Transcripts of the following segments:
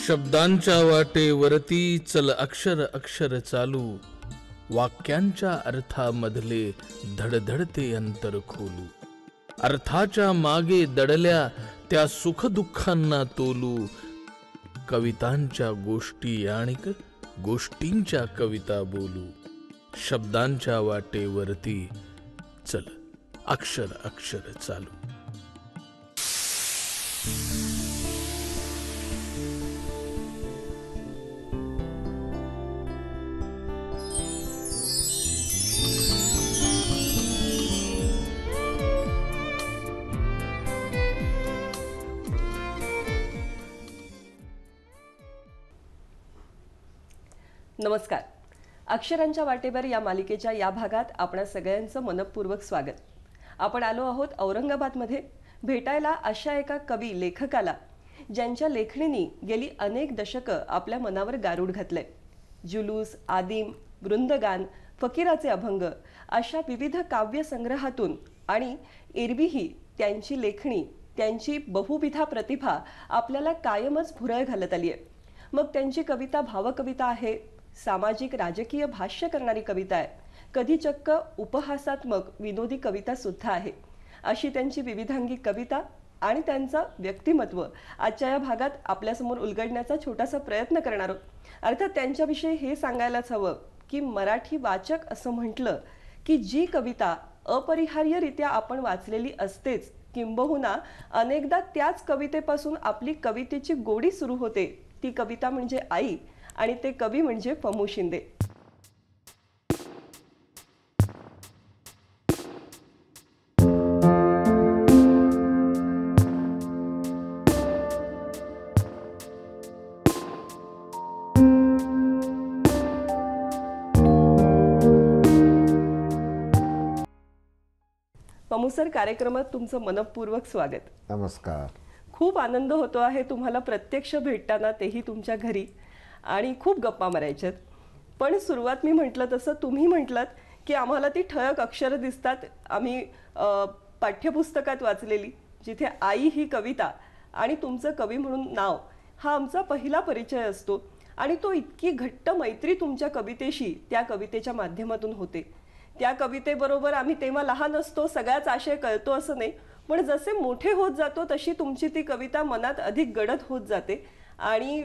शब्दांच्या वाटेवरती चल अक्षर अक्षर चालू, वाक्यांच्या अर्थामधले धडधडते अंतर खोलू, अर्थाच्या मागे दडल्या त्या सुखदुःखांना तोलू, कवितांच्या गोष्टी आणिक गोष्टींच्या कविता बोलू, शब्दांच्या वाटेवरती चल अक्षर अक्षर चालू. नमस्कार. अक्षरांच्या वाटेवर या मालिकेच्या या भागात आपणा सगळ्यांचं मनपूर्वक स्वागत. आपण आलो आहोत औरंगाबादमध्ये भेटायला अशा एका कवी लेखकाला ज्यांच्या लेखणीने गेली अनेक दशकं आपल्या मनावर गारूड घातलंय. जुलूस, आदिम, वृंदगान, फकीराचे अभंग अशा विविध काव्य संग्रहातून आणि एरवीही त्यांची लेखणी, त्यांची बहुविधा प्रतिभा आपल्याला कायमच भुरळ घालत आली आहे. मग त्यांची कविता भावकविता आहे, सामाजिक राजकीय भाष्य करणारी कविता आहे, कधी चक्क उपहासात्मक विनोदी कविता सुद्धा आहे. अशी त्यांची विविधांगी कविता आणि त्यांचं व्यक्तिमत्व आजच्या या भागात आपल्यासमोर उलगडण्याचा छोटासा प्रयत्न करणार आहोत. अर्थात त्यांच्याविषयी हे सांगायलाच हवं की मराठी वाचक असं म्हटलं की जी कविता अपरिहार्यरित्या आपण वाचलेली असतेच, किंबहुना अनेकदा त्याच कवितेपासून आपली कवितेची गोडी सुरू होते, ती कविता म्हणजे आई आणि ते कवी म्हणजे पमू शिंदे. पमू सर, कार्यक्रमात तुमचं मनपूर्वक स्वागत. नमस्कार. खूप आनंद होतो आहे तुम्हाला प्रत्यक्ष भेटताना, तेही तुमच्या घरी, आणि खूप गप्पा मारायच्यात. पण सुरुवात मी म्हटलं तसं तुम्ही म्हटलात की आम्हाला ती ठळक अक्षरं दिसतात आम्ही पाठ्यपुस्तकात वाचलेली, जिथे आई ही कविता आणि तुमचं कवी म्हणून नाव हा आमचा पहिला परिचय असतो. आणि तो इतकी घट्ट मैत्री तुमच्या कवितेशी त्या कवितेच्या माध्यमातून होते. त्या कवितेबरोबर आम्ही तेव्हा लहान असतो, सगळ्याच आशय कळतो असं नाही, पण जसे मोठे होत जातो तशी तुमची ती कविता मनात अधिक गडद होत जाते आणि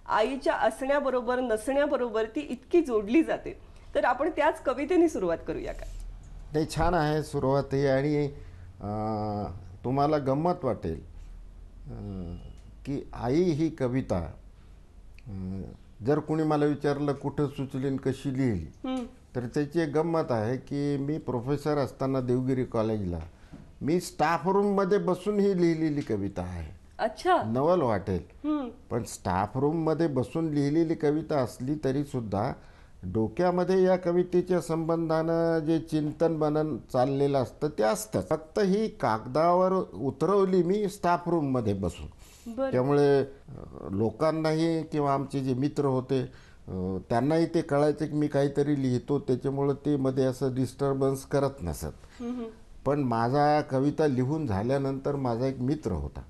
आईच्या असण्याबरोबर नसण्याबरोबर ती इतकी जोडली जाते. तर आपण त्याच कवितेने सुरुवात करूया का? ते छान आहे सुरुवात ही. आणि तुम्हाला गंमत वाटेल की आई ही कविता जर कोणी मला विचारलं कुठं सुचली आणि कशी लिहिली, तर त्याची एक गंमत आहे की मी प्रोफेसर असताना देवगिरी कॉलेजला मी स्टाफ रूममध्ये बसून ही लिहिलेली कविता आहे. अच्छा. नवल वाटेल, पण स्टाफ रूममध्ये बसून लिहिलेली कविता असली तरी सुद्धा डोक्यामध्ये या कवितेच्या संबंधानं जे चिंतन बनन चाललेलं असतं ते असतं. फक्त ही कागदावर उतरवली मी स्टाफ रूममध्ये बसून. त्यामुळे लोकांनाही किंवा आमचे जे मित्र होते त्यांनाही ते कळायचं की मी काहीतरी लिहितो, त्याच्यामुळं ते मध्ये असं डिस्टर्बन्स करत नसत. पण माझा कविता लिहून झाल्यानंतर माझा एक मित्र होता,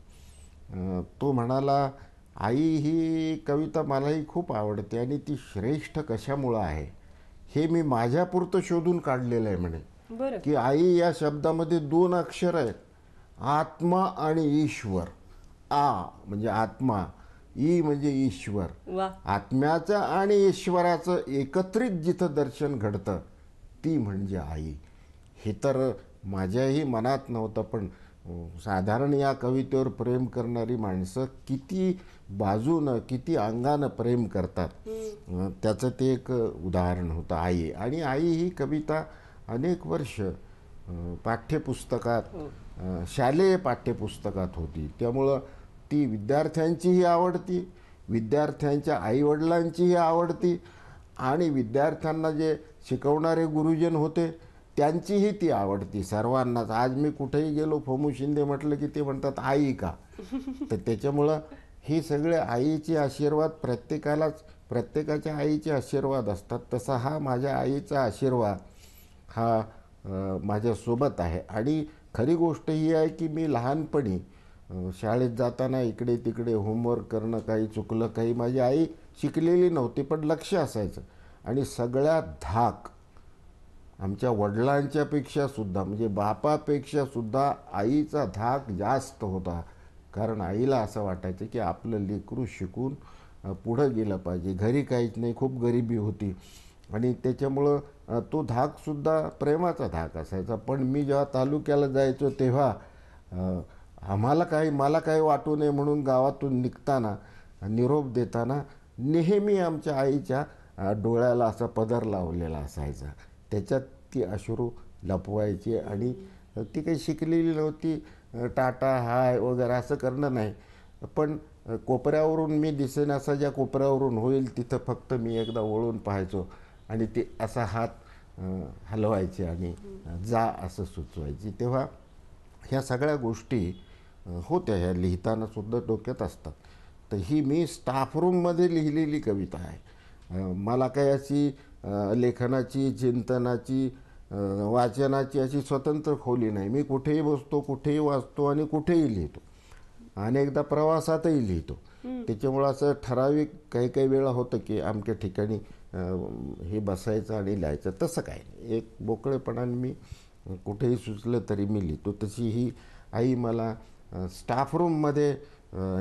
तो म्हणाला आई ही कविता मलाही खूप आवडते आणि ती श्रेष्ठ कशामुळं आहे हे मी माझ्यापुरतं शोधून काढलेलं आहे म्हणे. की आई या शब्दामध्ये 2 अक्षर आहेत, आत्मा आणि ईश्वर. आ म्हणजे आत्मा, ई म्हणजे ईश्वर. आत्म्याचं आणि ईश्वराचं एकत्रित जिथं दर्शन घडतं ती म्हणजे आई. हे तर माझ्याही मनात नव्हतं, पण साधारण या कवितेवर प्रेम करणारी माणसं किती बाजूनं किती अंगानं प्रेम करतात त्याचं ते एक उदाहरण होतं आई. आणि आई ही कविता अनेक वर्ष पाठ्यपुस्तकात, शालेय पाठ्यपुस्तकात होती. त्यामुळं ती विद्यार्थ्यांचीही आवडती, विद्यार्थ्यांच्या आईवडिलांचीही आवडती आणि विद्यार्थ्यांना जे शिकवणारे गुरुजन होते त्यांचीही ती आवडती सर्वांनाच. आज मी कुठेही गेलो पमू शिंदे म्हटलं की ते म्हणतात आई का. तर त्याच्यामुळं हे सगळे आईचे आशीर्वाद प्रत्येकाच्या आईचे आशीर्वाद असतात. तसा हा माझ्या आईचा आशीर्वाद हा माझ्यासोबत आहे. आणि खरी गोष्ट ही आहे की मी लहानपणी शाळेत जाताना इकडे तिकडे होमवर्क करणं, काही चुकलं, काही माझी आई शिकलेली नव्हती पण लक्ष असायचं. आणि सगळ्यात धाक आमच्या वडिलांच्यापेक्षासुद्धा म्हणजे बापापेक्षासुद्धा आईचा धाक जास्त होता. कारण आईला असं वाटायचं की आपलं लेकरू शिकून पुढं गेलं पाहिजे. घरी काहीच नाही, खूप गरिबी होती आणि त्याच्यामुळं तो धाकसुद्धा प्रेमाचा धाक असायचा. पण मी जेव्हा तालुक्याला जायचो तेव्हा मला काही वाटू नये म्हणून गावातून निघताना, निरोप देताना नेहमी आमच्या आईच्या डोळ्याला असा पदर लावलेला असायचा. त्याच्यात ती अश्रू लपवायची. आणि ती काही शिकलेली नव्हती, टाटा हाय वगैरे असं करणं नाही. पण कोपऱ्यावरून मी दिसेन असा ज्या कोपऱ्यावरून होईल तिथं फक्त मी एकदा वळून पाहायचो आणि ते असा हात हलवायचे आणि जा असं सुचवायची. तेव्हा ह्या सगळ्या गोष्टी होत्या, ह्या लिहिताना सुद्धा डोक्यात असतात. तर ही मी स्टाफ रूममध्ये लिहिलेली कविता आहे. मला काही अशी लेखनाची, चिंतनाची, वाचनाची अशी स्वतंत्र खोली नाही. मी कुठेही बसतो, कुठेही वाचतो आणि कुठेही लिहितो. अनेकदा प्रवासातही लिहितो. त्याच्यामुळं असं ठराविक काही काही वेळा होतं की अमक्या ठिकाणी हे बसायचं आणि लिहायचं, तसं काही नाही. एक मोकळेपणाने मी कुठेही सुचलं तरी मी लिहितो. तशी ही आई मला स्टाफ रूममध्ये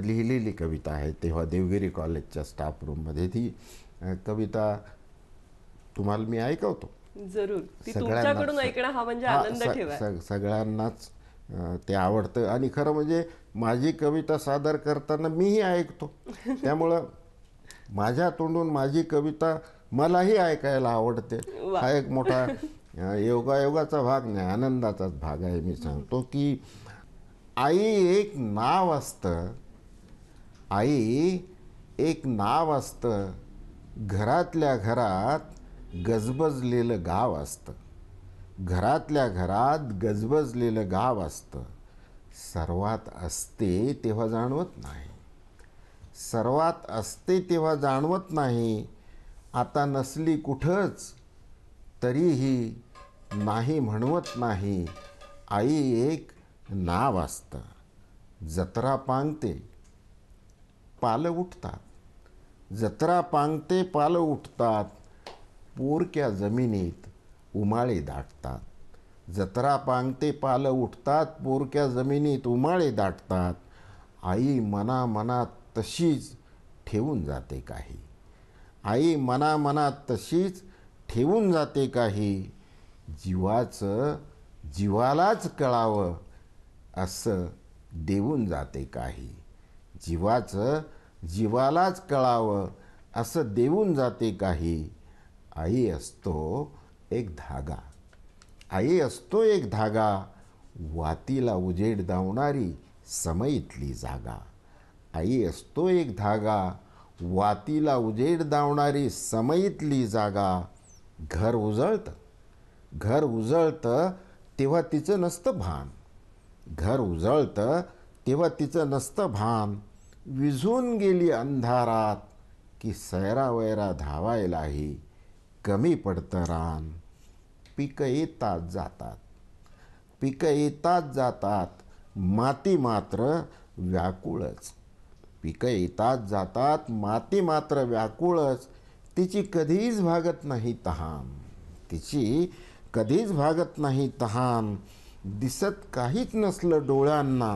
लिहिलेली कविता आहे. तेव्हा देवगिरी कॉलेजच्या स्टाफ रूममध्ये ती कविता तुम्हाला मी ऐकवतो. जरूर. ती तुमच्याकडून ऐकणं हा म्हणजे आनंद ठेवा. सगळ्यांनाच ते आवडतं. आणि खरं म्हणजे माझी कविता सादर करताना मीही ऐकतो. त्यामुळं माझ्या तोंडून माझी कविता मलाही ऐकायला आवडते. हा एक मोठा योगायोगाचा भाग नाही, आनंदाचाच भाग आहे. मी सांगतो की आई एक नाव असतं, आई एक नाव असतं, घरातल्या घरात गजबजलेलं गाव असतं, घरातल्या घरात गजबजलेलं गाव असतं. सर्वात असते तेव्हा जाणवत नाही, सर्वात असते तेव्हा जाणवत नाही. आता नसली कुठंच तरीही नाही म्हणवत नाही. आई एक नाव असतं. जत्रा पांगते पालं उठतात, जत्रा पांगते पालं उठतात, पोरक्या जमिनीत उमाळे दाटतात. जत्रा पांगते पालं उठतात, पोरक्या जमिनीत उमाळे दाटतात. आई मनामनात तशीच ठेवून जाते काही, आई मनामनात तशीच ठेवून जाते काही. जीवाचं जीवालाच कळावं असं देऊन जाते काही, जीवाचं जीवालाच कळावं असं देऊन जाते काही. आई असतो एक धागा, आई असतो एक धागा, वातीला उजेड दावणारी समईतली जागा. आई असतो एक धागा, वातीला उजेड दावणारी समईतली जागा. घर उजळतं, घर उजळतं तेव्हा तिचं नसतं भान, घर उजळतं तेव्हा तिचं नसतं भान. विझून गेली अंधारात की सैरावैरा धावायलाही कमी पडतं रान. पिकं येतात जातात, पिकं येतात जातात, माती मात्र व्याकुळच. पिकं येतात जातात, माती मात्र व्याकुळच. तिची कधीच भागत नाही तहान, तिची कधीच भागत नाही तहान. दिसत काहीच नसलं डोळ्यांना,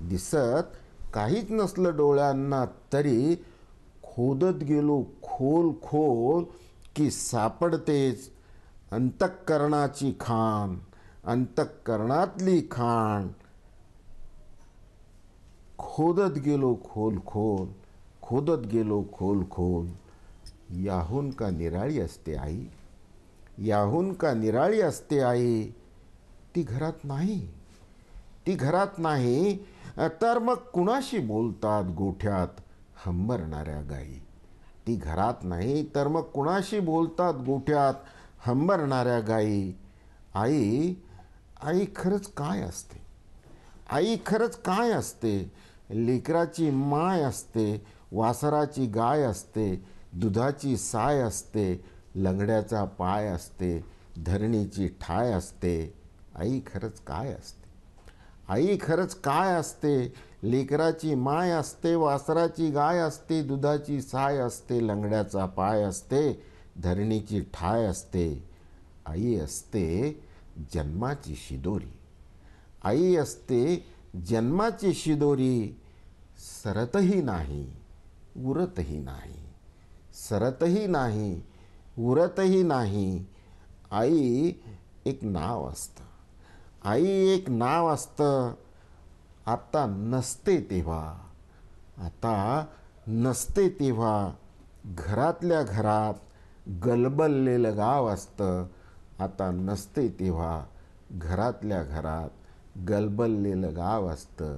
दिसत काहीच नसलं डोळ्यांना, तरी खोदत गेलो खोल खोल की सापडतेच अंतःकरणाची खाण, अंतःकरणातली खाण. खोदत गेलो खोल खोल, खोदत गेलो खोल खोल. याहून का निराळी असते आई, याहून का निराळी असते आई. ती घरात नाही, ती घरात नाही, तर मग कुणाशी बोलतात गोठ्यात हंबरणाऱ्या गाई. ती घरात नाही तर मग कुणाशी बोलतात गोठ्यात हंबरणाऱ्या गाई. आई, आई खरंच काय असते, आई खरंच काय असते. लेकराची माय असते, वासराची गाय असते, दुधाची साय असते, लंगड्याचा पाय असते, धरणीची ठाय असते, आई खरंच काय असते. आई खरंच काय असते, लेकराची माय असते, वासराची गाय असते, दुधाची साय असते, लंगड्याचा पाय असते, धरणीची ठाय असते. आई असते जन्माची शिदोरी, आई असते जन्माची शिदोरी, सरतही नाही उरतही नाही, सरतही नाही उरतही नाही. आई एक नाव असतं, आई एक नाव असतं. आता नसते तेव्हा, आता नसते तेव्हा घरातल्या घरात गलबललेलं गाव असतं. आता नसते तेव्हा घरातल्या घरात गलबललेलं गाव असतं.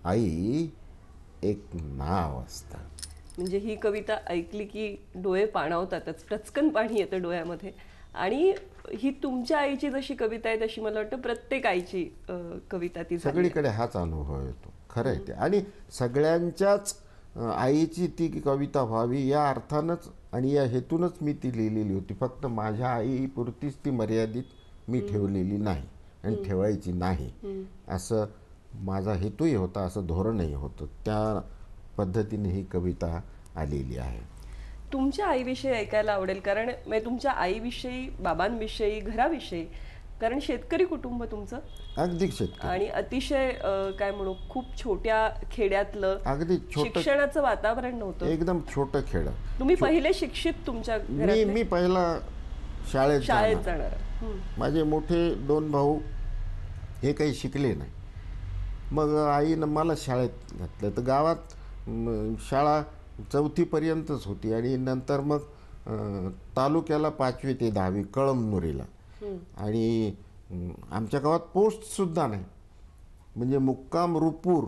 आई एक नाव असतं. म्हणजे ही कविता ऐकली की डोळे पाणावतातच, टचकन पाणी येतं डोळ्यामध्ये. आणि ही तुमच्या आईची जशी कविता आहे तशी मला वाटतं प्रत्येक आईची कविता ती झाली आहे. सगळीकडे हाच अनुभव येतो, खरं आहे ते. आणि सगळ्यांच्याच आईची ती कविता व्हावी या अर्थानंच आणि या हेतूनच मी ती लिहिलेली होती. फक्त माझ्या आईपुरतीच ती मर्यादित मी ठेवलेली नाही आणि ठेवायची नाही असं माझा हेतूही होता, असं धोरणही होतं. त्या पद्धतीने ही कविता आलेली आहे. तुमच्या आईविषयी ऐकायला आवडेल, कारण म्हणजे तुमच्या आईविषयी, बाबांविषयी, घराविषयी, कारण शेतकरी कुटुंब तुमचं अगदी शेतकरी, आणि अतिशय काय म्हणू, खूप छोट्या खेड्यातलं, अगदी छोटं, शिक्षणाचं वातावरण नव्हतं. एकदम छोटं खेडं. तुम्ही पहिले शिक्षित तुमच्या घरातले? मी पहिला शाळेत शाळेत जाणार. जाणार. माझे मोठे 2 भाऊ हे काही शिकले नाही. मग आईनं मला शाळेत घातलं. तर गावात शाळा 4थीपर्यंतच होती आणि नंतर मग तालुक्याला 5वी ते 10वी कळमनुरीला. आणि आमच्या गावात पोस्टसुद्धा नाही, म्हणजे मुक्काम रुपूर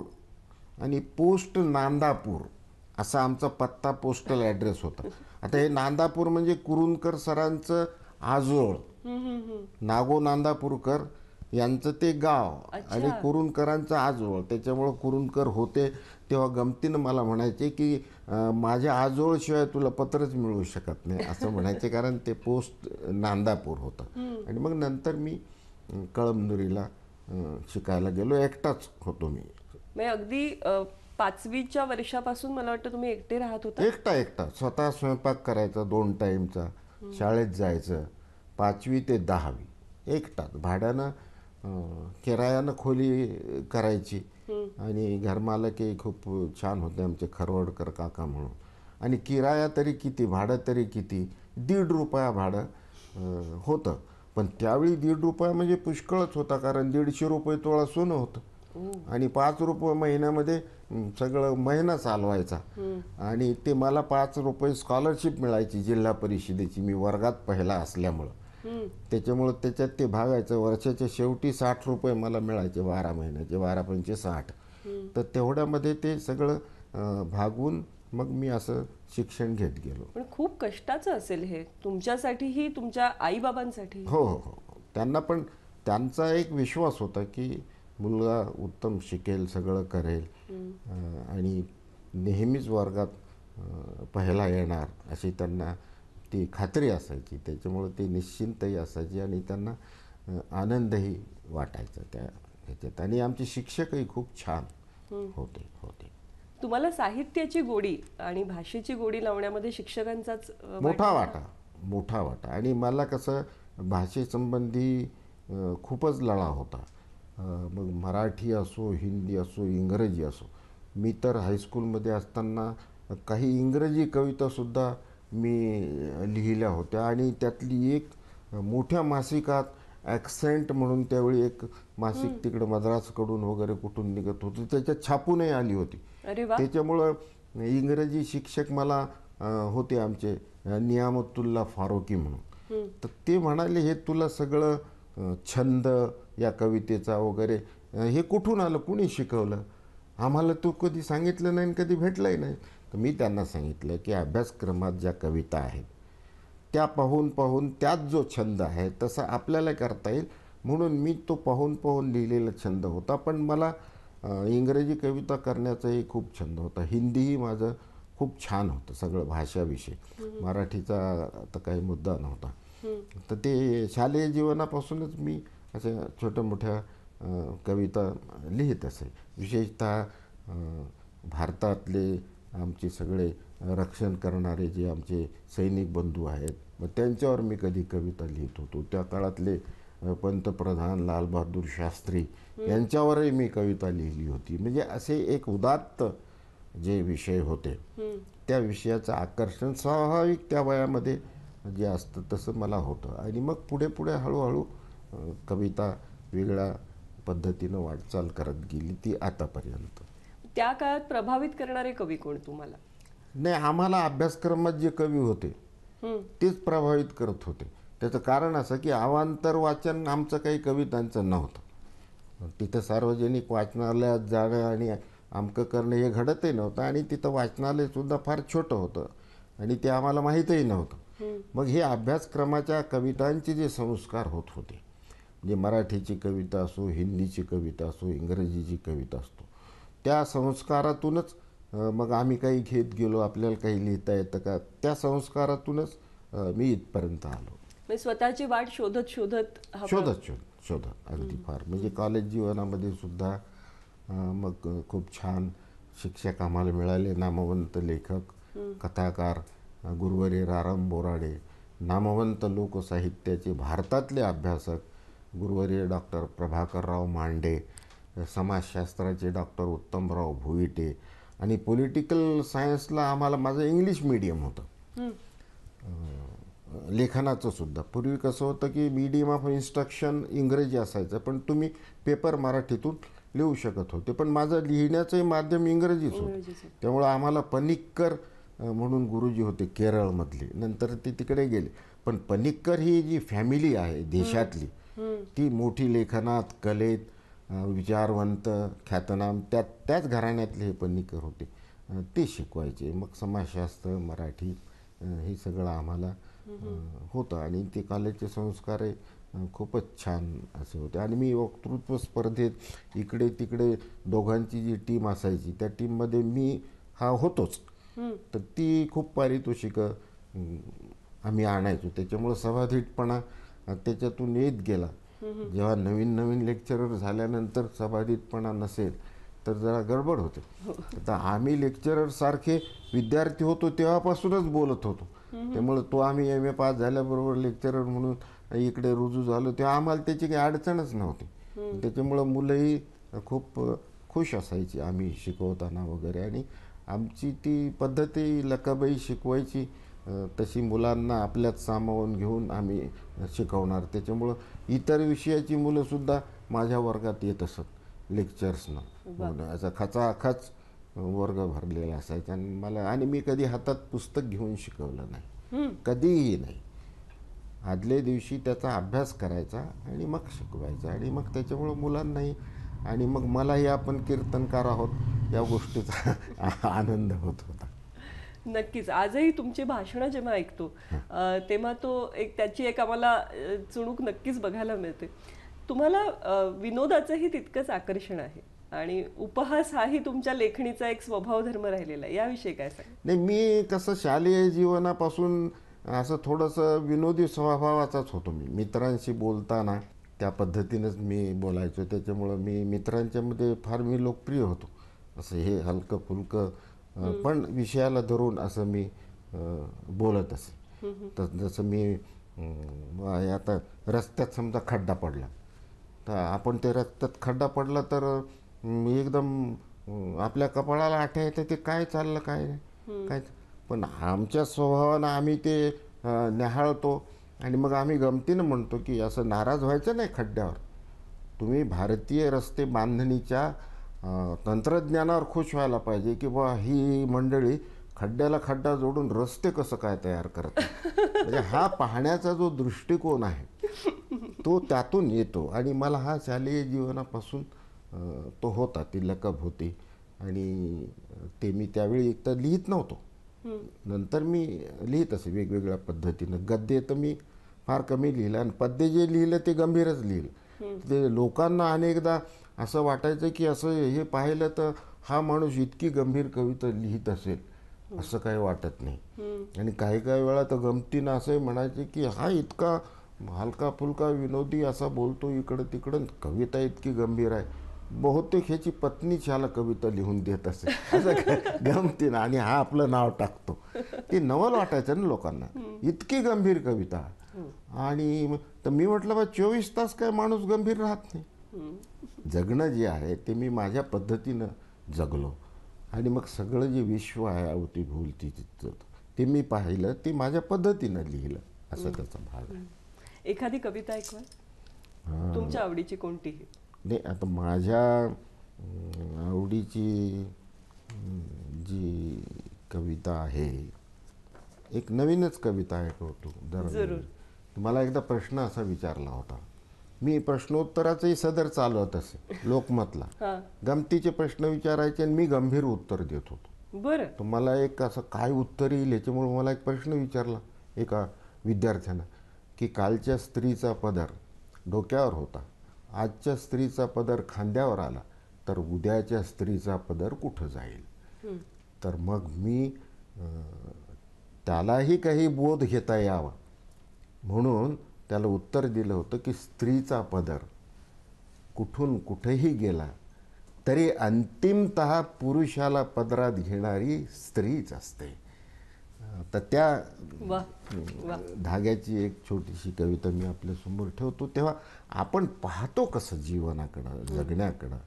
आणि पोस्ट नांदापूर असा आमचा पत्ता, पोस्टल ॲड्रेस होता. आता हे नांदापूर म्हणजे कुरुंदकर सरांचं आजोळ, नागो नांदापूरकर यांचं ते गाव आणि कुरुंदकरांचं आजोळ. त्याच्यामुळं कुरुंदकर होते तेव्हा गमतीनं मला म्हणायचे की माझ्या आजोळशिवाय तुला पत्रच मिळू शकत नाही असं म्हणायचे, कारण ते पोस्ट नांदापूर होतं. आणि मग नंतर मी कळमनुरीला शिकायला गेलो. एकटाच होतो मी. म्हणजे अगदी 5वीच्या वर्षापासून मला वाटतं तुम्ही एकटे राहत होता. एकटा स्वतः स्वयंपाक करायचा 2 टाईमचा, शाळेत जायचं 5वी ते 10वी एकटाच. भाड्यानं किरायानं खोली करायची आणि घरमालकही खूप छान होते आमचे, खरवडकर काका म्हणून. आणि किराया तरी किती, भाडं तरी किती, ₹1.5 भाडं होतं. पण त्यावेळी ₹1.5 म्हणजे पुष्कळच होता, कारण ₹150 तोळा सोनं होतं आणि ₹5 महिन्यामध्ये सगळं महिना चालवायचा. आणि ते मला ₹5 स्कॉलरशिप मिळायची जिल्हा परिषदेची, मी वर्गात पहिला असल्यामुळं. त्याच्यामुळं त्याच्यात ते भागायचं. वर्षाच्या शेवटी ₹60 मला मिळायचे 12 महिन्याचे, 12×5 = 60. तर तेवढ्यामध्ये ते सगळं भागवून मग मी असं शिक्षण घेत गेलो. पण खूप कष्टाचं असेल हे तुमच्यासाठीही, तुमच्या आईबाबांसाठी. हो हो हो. त्यांना पण त्यांचा एक विश्वास होता की मुलगा उत्तम शिकेल, सगळं करेल आणि नेहमीच वर्गात पहिला येणार अशी त्यांना ती खात्री असायची. त्याच्यामुळं ते निश्चिंतही असायची आणि त्यांना आनंदही वाटायचा त्या ह्याच्यात. आणि आमचे शिक्षकही खूप छान होते. तुम्हाला साहित्याची गोडी आणि भाषेची गोडी लावण्यामध्ये शिक्षकांचाच मोठा वाटा. आणि मला कसं भाषेसंबंधी खूपच लळा होता. मग मराठी असो, हिंदी असो, इंग्रजी असो. मी तर हायस्कूलमध्ये असताना काही इंग्रजी कवितासुद्धा मी लिहिल्या होत्या. आणि त्यातली एक मोठ्या मासिकात ॲक्सेंट म्हणून त्यावेळी एक मासिक तिकडं मद्रासकडून वगैरे कुठून निघत होतं, त्याच्यात छापूनही आली होती. त्याच्यामुळं इंग्रजी शिक्षक मला होते आमचे नियामतुल्ला फारुकी म्हणून. तर ते म्हणाले, हे तुला सगळं छंद या कवितेचा वगैरे हे कुठून आलं, कुणी शिकवलं, आम्हाला तू कधी सांगितलं नाही, कधी भेटलंही नाही. तर मी त्यांना सांगितलं की अभ्यासक्रमात ज्या कविता आहेत त्या पाहून त्यात जो छंद आहे तसा आपल्याला करता येईल, म्हणून मी तो पाहून लिहिलेला छंद होता. पण मला इंग्रजी कविता करण्याचाही खूप छंद होता. हिंदीही माझं खूप छान होतं, सगळं भाषाविषयी. मराठीचा आता काही मुद्दा नव्हता. तर ते शालेय जीवनापासूनच मी अशा छोट्या मोठ्या कविता लिहित असे. विशेषतः भारतातले आमचे सगळे रक्षण करणारे जे आमचे सैनिक बंधू आहेत, मग त्यांच्यावर मी कधी कविता लिहित होतो. त्या काळातले पंतप्रधान लालबहादूर शास्त्री यांच्यावरही मी कविता लिहिली होती. म्हणजे असे एक उदात्त जे विषय होते त्या विषयाचं आकर्षण स्वाभाविक त्या वयामध्ये जे असतं तसं मला होतं. आणि मग पुढे पुढे हळूहळू कविता वेगळ्या पद्धतीनं वाटचाल करत गेली ती आतापर्यंत. त्या काळात प्रभावित करणारे कवी कोण तुम्हाला? नाही, आम्हाला अभ्यासक्रमात जे कवी होते तेच प्रभावित करत होते. त्याचं कारण असं की अवांतर वाचन आमचं काही कवितांचं नव्हतं. तिथं सार्वजनिक वाचनालयात जाणं आणि अमकं करणं हे घडतही नव्हतं. आणि तिथं वाचनालयसुद्धा फार छोटं होतं आणि ते आम्हाला माहीतही नव्हतं. मग हे अभ्यासक्रमाच्या कवितांचे जे संस्कार होत होते, म्हणजे मराठीची कविता असो, हिंदीची कविता असो, इंग्रजीची कविता असतो, त्या संस्कारातूनच मग आम्ही काही घेत गेलो. आपल्याला काही लिहिता येतं का, त्या संस्कारातूनच मी इथपर्यंत आलो. म्हणजे स्वतःची वाट शोधत शोधत शोधत अगदी फार. म्हणजे कॉलेज जीवनामध्ये सुद्धा मग खूप छान शिक्षक आम्हाला मिळाले. नामवंत लेखक, कथाकार गुरुवर्य राराम बोराडे, नामवंत लोकसाहित्याचे भारतातले अभ्यासक गुरुवर्य डॉक्टर प्रभाकरराव मांडे, समाजशास्त्राचे डॉक्टर उत्तमराव भुईटे, आणि पॉलिटिकल सायन्सला आम्हाला, माझं इंग्लिश मीडियम होतं लेखनाचं सुद्धा. पूर्वी कसं होतं की मीडियम ऑफ इन्स्ट्रक्शन इंग्रजी असायचं, पण तुम्ही पेपर मराठीतून लिहू शकत होते. पण माझं लिहिण्याचंही माध्यम इंग्रजीच होतं. त्यामुळं आम्हाला पनिक्कर म्हणून गुरुजी होते केरळमधले, नंतर ते तिकडे गेले. पण पनिक्कर ही जी फॅमिली आहे देशातली, ती मोठी लेखनात, कलेत विचारवंत, ख्यातनाम त्याच घराण्यातले हे पनिक्कर होते. ते शिकवायचे. मग समाजशास्त्र, मराठी हे सगळं आम्हाला होतं. आणि ते कॉलेजचे संस्कार खूपच छान असे होते. आणि मी वक्तृत्व स्पर्धेत इकडे तिकडे दोघांची जी टीम असायची त्या टीममध्ये मी हा होतोच. तर ती खूप पारितोषिकं आम्ही आणायचो. त्याच्यामुळं सभाधीटपणा त्याच्यातून येत गेला. जेव्हा नवीन नवीन लेक्चरर झाल्यानंतर सभाधीटपणा नसेल तर जरा गडबड होते. आता आम्ही लेक्चरर सारखे विद्यार्थी होतो तेव्हापासूनच बोलत होतो. त्यामुळे तो आम्ही MA पास झाल्याबरोबर लेक्चरर म्हणून इकडे रुजू झालो तेव्हा आम्हाला त्याची काही अडचणच नव्हती. त्याच्यामुळं मुलंही खूप खुश असायची आम्ही शिकवताना वगैरे. आणि आमची ती पद्धती लकाबाई शिकवायची तशी मुलांना आपल्यात सामावून घेऊन आम्ही शिकवणार. त्याच्यामुळं इतर विषयाची मुलंसुद्धा माझ्या वर्गात येत असत लेक्चर्सनं. असा खचाखच वर्ग भरलेला असायचा. आणि मी कधी हातात पुस्तक घेऊन शिकवलं नाही, कधीही नाही. आदल्या दिवशी त्याचा अभ्यास करायचा आणि मग शिकवायचा. आणि मग त्याच्यामुळं मुलांनाही आणि मग मलाही आपण कीर्तनकार आहोत या गोष्टीचा आनंद होत होता. नक्कीच. आजही तुमची भाषणं जेव्हा ऐकतो तेव्हा त्याची एक आम्हाला चुणूक नक्कीच बघायला मिळते. तुम्हाला विनोदाचंही तितकंच आकर्षण आहे आणि उपहास हाही तुमच्या लेखणीचा एक स्वभाव धर्म राहिलेला आहे. याविषयी काय सांग? नाही, मी कसं शालेय जीवनापासून असं थोडंसं विनोदी स्वभावाचाच होतो. मी मित्रांशी बोलताना त्या पद्धतीनंच मी बोलायचो. त्याच्यामुळं मी मित्रांच्यामध्ये फार लोकप्रिय होतो. असं हे हलकं फुलकं पण विषयाला धरून असं मी बोलत असे. तर जसं मी आता रस्त्यात समजा खड्डा पडला तर आपण ते रस्त्यात खड्डा पडला तर एकदम आपल्या कपाळाला आठ्या येते ते काय चाललं काय नाही काय. पण आमच्या स्वभावानं आम्ही ते न्याहाळतो आणि मग आम्ही गमतीनं म्हणतो की असं नाराज व्हायचं नाही खड्ड्यावर. तुम्ही भारतीय रस्ते बांधणीच्या तंत्रज्ञानावर खुश व्हायला पाहिजे की बा ही मंडळी खड्ड्याला खड्डा जोडून रस्ते कसं काय तयार करतात. म्हणजे हा पाहण्याचा जो दृष्टिकोन आहे तो त्यातून येतो. आणि मला हा शालेय जीवनापासून तो होता, ती लकब होती. आणि ते मी त्यावेळी एक तर लिहित नव्हतो, नंतर मी लिहित असे वेगवेगळ्या पद्धतीनं. गद्य तर मी फार कमी लिहिलं आणि पद्य जे लिहिलं ते गंभीरच लिहिलं. ते लोकांना अनेकदा असं वाटायचं की असं हे पाहिलं तर हा माणूस इतकी गंभीर कविता लिहित असेल असं काही वाटत नाही. आणि काही काही वेळा तर गमतीनं असंही म्हणायचे की हा इतका हलका फुलका विनोदी असा बोलतो इकडं तिकडं, कविता इतकी गंभीर आहे, बहुतेक ह्याची पत्नीच ह्याला कविता लिहून देत असे असं गमतीनं. आणि हा आपलं नाव टाकतो. ते नवल वाटायचं ना लोकांना, इतकी गंभीर कविता. आणि तर मी म्हटलं बा 24 तास काय माणूस गंभीर राहत नाही. जगणं जे आहे ते मी माझ्या पद्धतीनं जगलो. आणि मग सगळं जे विश्व आहे अवतीभोवतीचं ते मी पाहिलं, ते माझ्या पद्धतीनं लिहिलं, असं त्याचा भाग आहे. एखादी कविता ऐकवा तुमच्या आवडीची कोणतीही. नाही, आता माझ्या आवडीची जी कविता आहे, एक नवीनच कविता ऐकवतो जरूर. जरा. मला एकदा प्रश्न असा विचारला होता, मी प्रश्नोत्तराचंही सदर चालवत असे लोकमतला. हा, गमतीचे प्रश्न विचारायचे आणि मी गंभीर उत्तर देत होतो. बरं. तर मला एक असं काय उत्तर येईल याच्यामुळे मला एक प्रश्न विचारला एका विद्यार्थ्यानं, की कालच्या स्त्रीचा पदर डोक्यावर होता, आजच्या स्त्रीचा पदर खांद्यावर आला, तर उद्याच्या स्त्रीचा पदर कुठं जाईल. तर मग मी त्यालाही काही बोध घेता यावा म्हणून त्याला उत्तर दिलं होतं की स्त्रीचा पदर कुठून कुठेही गेला तरी अंतिमतः पुरुषाला पदरात घेणारी स्त्रीच असते. तर त्या वा वा. धाग्याची एक छोटीशी कविता मी आपल्यासमोर ठेवतो. तेव्हा आपण पाहतो कसं जीवनाकडं, जगण्याकडं,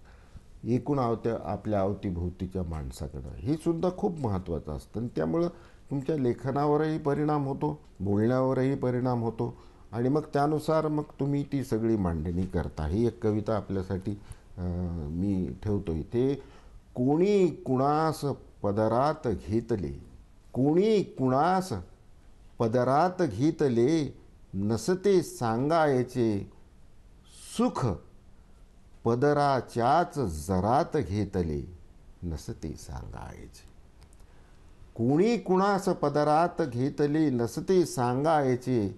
एकूण आपल्या अवतीभोवतीच्या माणसाकडं, हे सुद्धा खूप महत्त्वाचं असतं. आणि त्यामुळं तुमच्या लेखनावरही परिणाम होतो, बोलण्यावरही परिणाम होतो. आणि मग त्यानुसार मग तुम्ही ती सगळी मांडणी करता. ही एक कविता आपल्यासाठी मी ठेवतो इथे. कोणी कुणास पदरात घेतले, कोणी कुणास पदरात घेतले, नसते सांगायचे सुख पदराच्याच जरात घेतले, नसते सांगायचे. कोणी कुणास पदरात घेतले, नसते सांगायचे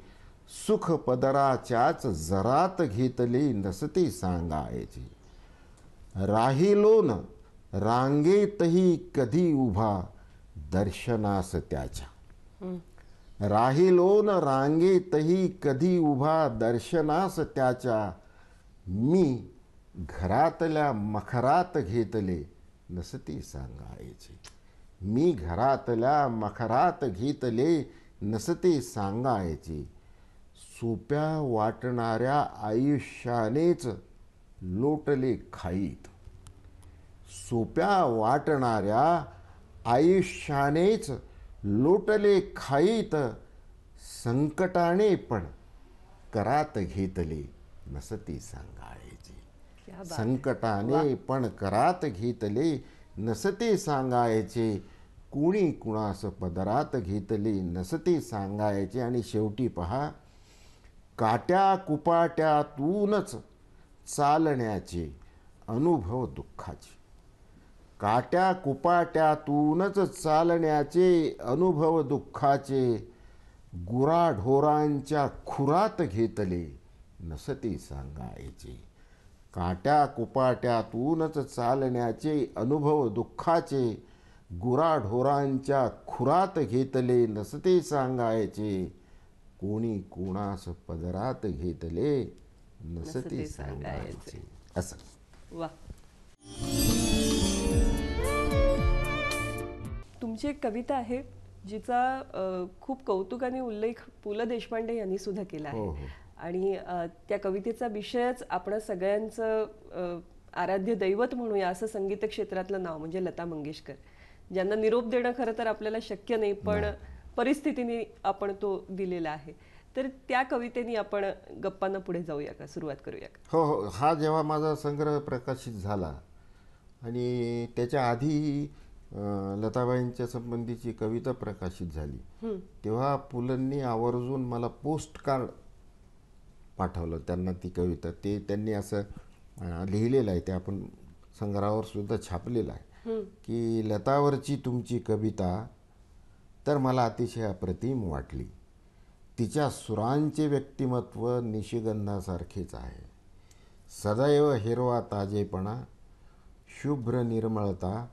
सुख पदराच्याच जरात घेतले, नसते सांगायचे. राहिलोन रांगेतही कधी उभा दर्शनास त्याच्या, राहिलोन रांगेतही कधी उभा दर्शनास त्याच्या, मी घरातल्या मखरात घेतले, नसते सांगायचे. मी घरातल्या मखरात घेतले, नसते सांगायचे. सोप्या वाटणाऱ्या आयुष्यानेच लोटले खाईत, सोप्या वाटणाऱ्या आयुष्यानेच लोटले खाईत, संकटाने पण करात घेतले, नसते सांगायचे. क्या बात. संकटाने पण करात घेतले, नसते सांगायचे. कुणी कुणास पदरात घेतले, नसते सांगायचे. आणि शेवटी पहा, काट्या कुपाट्यातूनच चालण्याचे अनुभव दुःखाचे, काट्या कुपाट्यातूनच चालण्याचे अनुभव दुःखाचे, गुराढोरांच्या खुरात घेतले, नसते सांगायचे. काट्या कुपाट्यातूनच चालण्याचे अनुभव दुःखाचे, गुराढोरांच्या खुरात घेतले, नसते सांगायचे. कोणी कोणास पदरात घेतले, नसते सांगायचे. असं. वा. तुमची एक कविता आहे जिचा खूप कौतुकाने उल्लेख पु ल देशपांडे यांनी सुद्धा केला हो, आहे. हो. आणि त्या कवितेचा विषयच आपण सगळ्यांचं आराध्य दैवत म्हणूया असं संगीत क्षेत्रातलं नाव म्हणजे लता मंगेशकर, ज्यांना निरोप देणं खरं तर आपल्याला शक्य नाही, पण परिस्थितीने आपण तो दिलेला आहे. तर त्या कवितेने आपण गप्पांना पुढे जाऊया का, सुरुवात करूया का? हो हो. हा जेव्हा माझा संग्रह प्रकाशित झाला आणि त्याच्या आधी लताबाईंच्या संबंधीची कविता प्रकाशित झाली, तेव्हा पुलंनी आवर्जून मला पोस्ट कार्ड पाठवलं. त्यांना ती कविता, ते त्यांनी असं लिहिलेलं आहे, ते आपण संग्रहावर सुद्धा छापलेलं आहे की लतावरची तुमची कविता तर मला अतिशय अप्रतिम वाटली. तिच्या सुरांचे व्यक्तिमत्व निशिगंधासारखेच आहे. सदैव हिरवा ताजेपणा, शुभ्र निर्मळता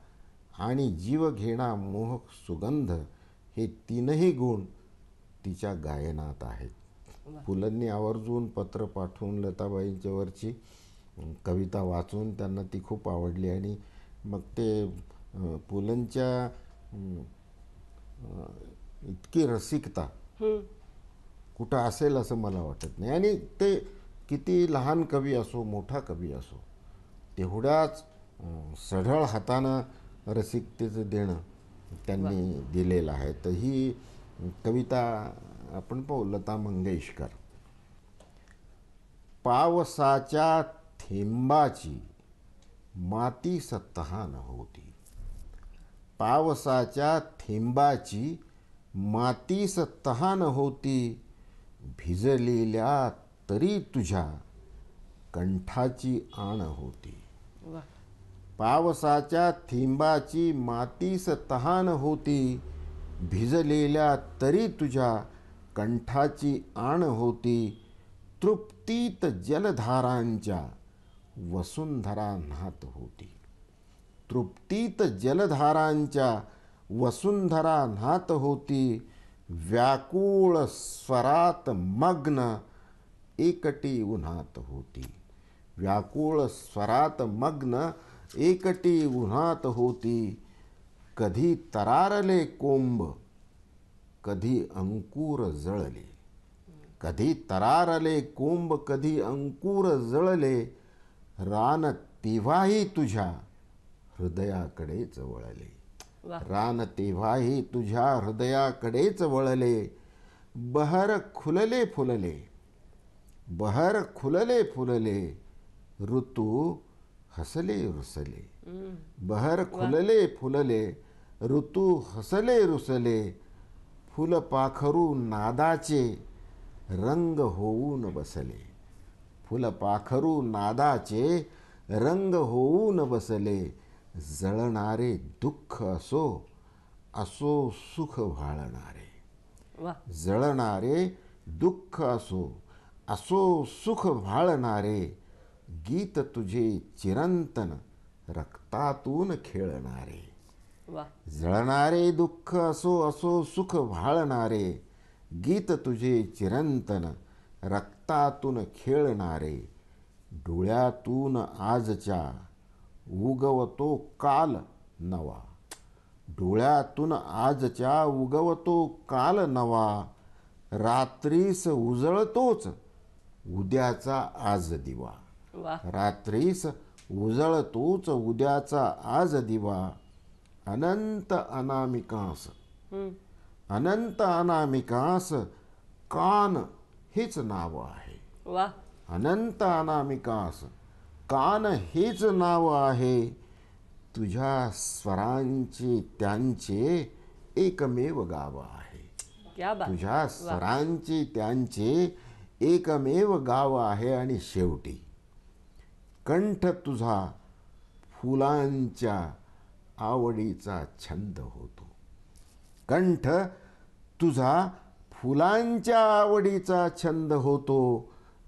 आणि जीवघेणा मोहक सुगंध हे तीनही गुण तिच्या गायनात आहेत. पुलंनी आवर्जून पत्र पाठवून लताबाईंच्या वरची कविता वाचून त्यांना ती खूप आवडली आणि मग ते पुलंच्या इतकी रसिकता कुठं असेल असं मला वाटत नाही. आणि ते किती लहान कवी असो मोठा कवी असो तेवढ्याच सढळ हातानं रसिकतेचं देणं त्यांनी दिलेलं आहे. तर ही कविता आपण पाहू. लता मंगेशकर. पावसाच्या थेंबाची मातीस तहान होती. पावसाच्या थेंबाची मातीस तहान होती. भिजलेल्या तरी तुझ्या कंठाची आण होती. वा. पावसाच्या थेंबाची मातीस तहान होती. भिजलेल्या तरी तुझ्या कंठाची आण होती. तृप्तीत जलधारांच्या वसुंधरा न्हात होती. तृप्तीत जलधारांच्या वसुंधरा न्हात होती. व्याकुळ स्वरात मग्न एकटी उन्हात होती. व्याकुळ स्वरात मग्न एकटी उन्हात होती. कधी तरारले कोंब कधी अंकुर जळले. कधी तरारले कोंब कधी अंकुर जळले. रान तेव्हाही तुझ्या हृदयाकडेच वळले. रान तेव्हाही तुझ्या हृदयाकडेच वळले. बहर खुलले फुलले. बहर खुलले फुलले. ऋतू हसले रुसले. बहर खुलले फुलले. ऋतू हसले रुसले. फुलपाखरू नादाचे रंग होऊन बसले. फुलपाखरू नादाचे रंग होऊन बसले. जळणारे दुःख असो असो सुख व्हाळणारे. जळणारे दुःख असो असो सुख व्हाळणारे. गीत तुझे चिरंतन रक्तातून खेळणारे. जळणारे दुःख असो असो सुख व्हाळणारे. गीत तुझे चिरंतन रक्तातून खेळणारे. डोळ्यातून आजच्या उगवतो काल नवा. डोळ्यातून आजच्या उगवतो काल नवा. रात्रीस उजळतोच उद्याचा आज दिवा. रात्रीस उजळतोच उद्याचा आज दिवा. अनंत अनामिकास अनंत अनामिकास कान हेच नाव आहे. अनंत अनामिकास कान हेच नाव आहे. तुझ्या स्वरांचे त्यांचे एकमेव गाव आहे. तुझ्या स्वरांचे त्यांचे एकमेव गाव आहे. आणि शेवटी कंठ तुझा फुलांच्या आवडीचा छंद होतो. कंठ तुझा फुलांच्या आवडीचा छंद होतो.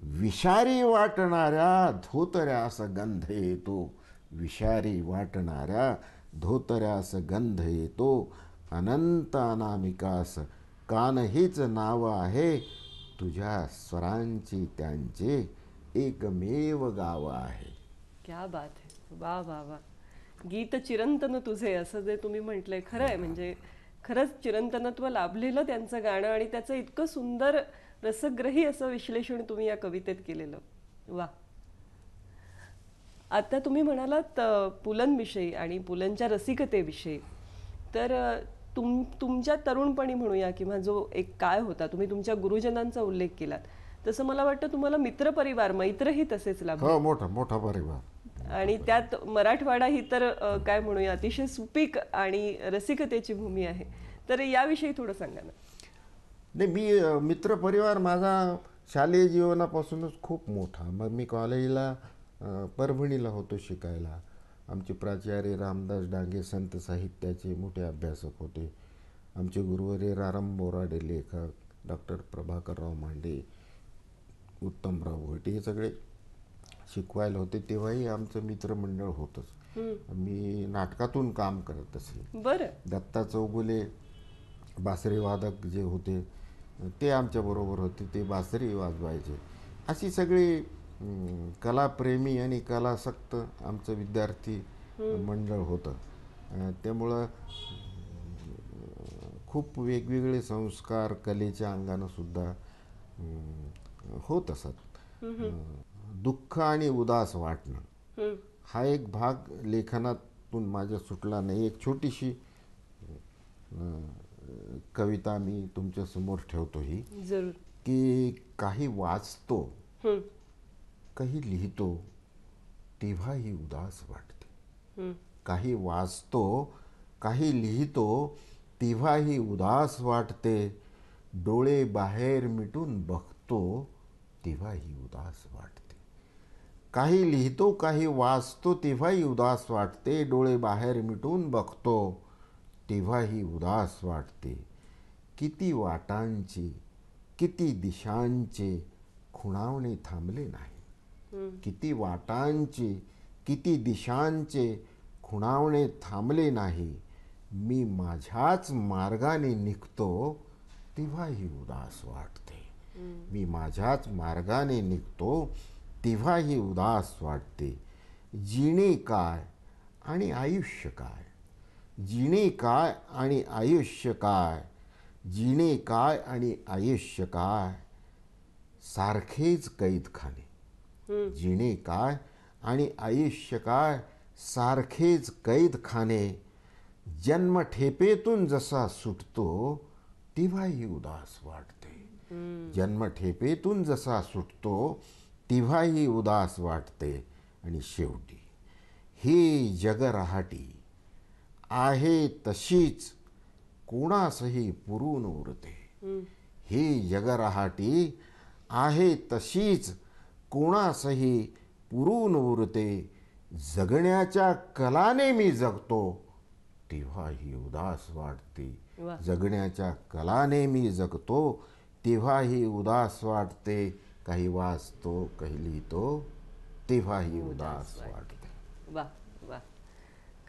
विषारी वाटणाऱ्या धोतऱ्यास गंध येतो. विषारी वाटणाऱ्या धोतऱ्यास गंध येतो. अनंत अनामिकास कान हेच नाव आहे. तुझ्या स्वरांचे त्यांचे एकमेव गाव आहे. क्या बात आहे. वा वा वा. गीत चिरंतन तुझे असं जे तुम्ही म्हटलंय खरं आहे. म्हणजे खरंच चिरंतनत्व लाभलेलं त्यांचं गाणं आणि त्याचं इतकं सुंदर रसग्रही असं विश्लेषण तुम्ही या कवितेत केलेलं. वा. आता तुम्ही म्हणालात पुलंविषयी आणि पुलंच्या रसिकतेविषयी. तर तुमच्या तरुणपणी म्हणूया किंवा जो एक काळ होता, तुम्ही तुमच्या गुरुजनांचा उल्लेख केलात, तसं मला वाटतं तुम्हाला मित्रपरिवार मैत्रही तसेच लाभले. मोठा मोठा परिवार. आणि त्यात मराठवाडा ही तर काय म्हणूया अतिशय सुपीक आणि रसिकतेची भूमी आहे. तर याविषयी थोडं सांगा ना. नाही, मी मित्रपरिवार माझा शालेय जीवनापासूनच खूप मोठा. मग मी कॉलेजला परभणीला होतो शिकायला. आमचे प्राचार्य रामदास डांगे संत साहित्याचे मोठे अभ्यासक होते. आमचे गुरुवर्य राराम बोराडे लेखक, डॉक्टर प्रभाकरराव मांडे, उत्तमराव भट हे सगळे शिकवायला होते. तेव्हाही आमचं मित्रमंडळ होतंच. मी नाटकातून काम करत असे. बरं. दत्ता चौगुले बासरी वादक जे होते ते आमच्याबरोबर होते, ते बासरी वाजवायचे. अशी सगळी कलाप्रेमी आणि कलासक्त आमचं विद्यार्थी मंडळ होतं. त्यामुळं खूप वेगवेगळे संस्कार कलेच्या अंगानं सुद्धा होत असत. दुःख आणि उदास वाटणं हा एक भाग लेखनातून माझ्या सुटला नाही. एक छोटीशी कविता मी तुमच्या समोर ठेवतो ही, जरूर. की काही वाचतो काही लिहितो तेव्हाही उदास वाटते. काही वाचतो काही लिहितो तेव्हाही उदास वाटते. डोळे बाहेर मिटून बघतो तेव्हाही उदास वाटते. काही लिहितो काही वाचतो तेव्हाही उदास वाटते. डोळे बाहेर मिटून बघतो तेव्हाही उदास वाटते. किती वाटांचे किती दिशांचे खुणावणे थांबले नाही. किती वाटांचे किती दिशांचे खुणावणे थांबले नाही. मी माझ्याच मार्गाने निघतो तेव्हाही उदास वाटते. मी माझ्याच मार्गाने निघतो तेव्हाही उदास वाटते. जिणे काय आणि आयुष्य काय. जिणे काय आणि आयुष्य काय. जिणे काय आणि आयुष्य काय. सारखेच कैदखाने. जिणे काय आणि आयुष्य काय. सारखेच कैदखाने. जन्मठेपेतून जसा सुटतो तेव्हाही उदास वाटते. जन्मठेपेतून जसा सुटतो तेव्हाही उदास वाटते. आणि शेवटी ही जग रहाटी आहे तशीच कोणासही पुरून उरते. ही जग रहाटी आहे तशीच कोणासही पुरून उरते. जगण्याच्या कलाने मी जगतो तेव्हाही उदास वाटते. वा. जगण्याच्या कलाने मी जगतो तेव्हाही उदास वाटते. काही वाचतो काही लिहितो तेव्हाही उदास वाटते. वा वा.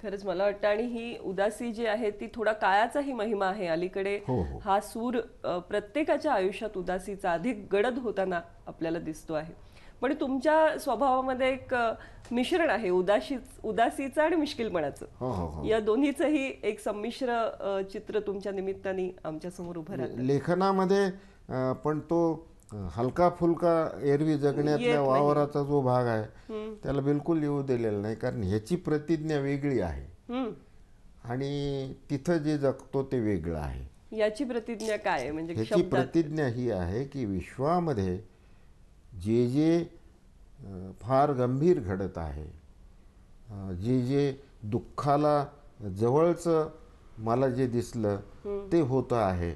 खरंच मला वाटतं, आणि ही उदासी जी आहे ती थोडा काळाचाही महिमा आहे. अलीकडे हो, हो. हा सूर प्रत्येकाच्या आयुष्यात उदासीचा अधिक गडद होताना आपल्याला दिसतो आहे. पण तुमच्या स्वभावामध्ये एक मिश्रण आहे उदासीचं आणि मिश्किलपणाचं. हो हो हो. या दोन्हीचंही एक संमिश्र चित्र तुमच्या निमित्ताने आमच्या समोर उभं राहतं. लेखनामध्ये पण तो हलका फुलका एरवी जगण्यातल्या येत नाही. वावराचा जो भाग आहे त्याला बिलकुल येऊ दिलेला नाही. कारण ह्याची प्रतिज्ञा वेगळी आहे आणि तिथं जे जगतो ते वेगळं आहे. याची प्रतिज्ञा काय आहे म्हणजे ह्याची शब्दात? प्रतिज्ञा ही आहे की विश्वामध्ये जे जे फार गंभीर घडत आहे, जे जे दुःखाला जवळचं मला जे दिसलं ते होतं आहे,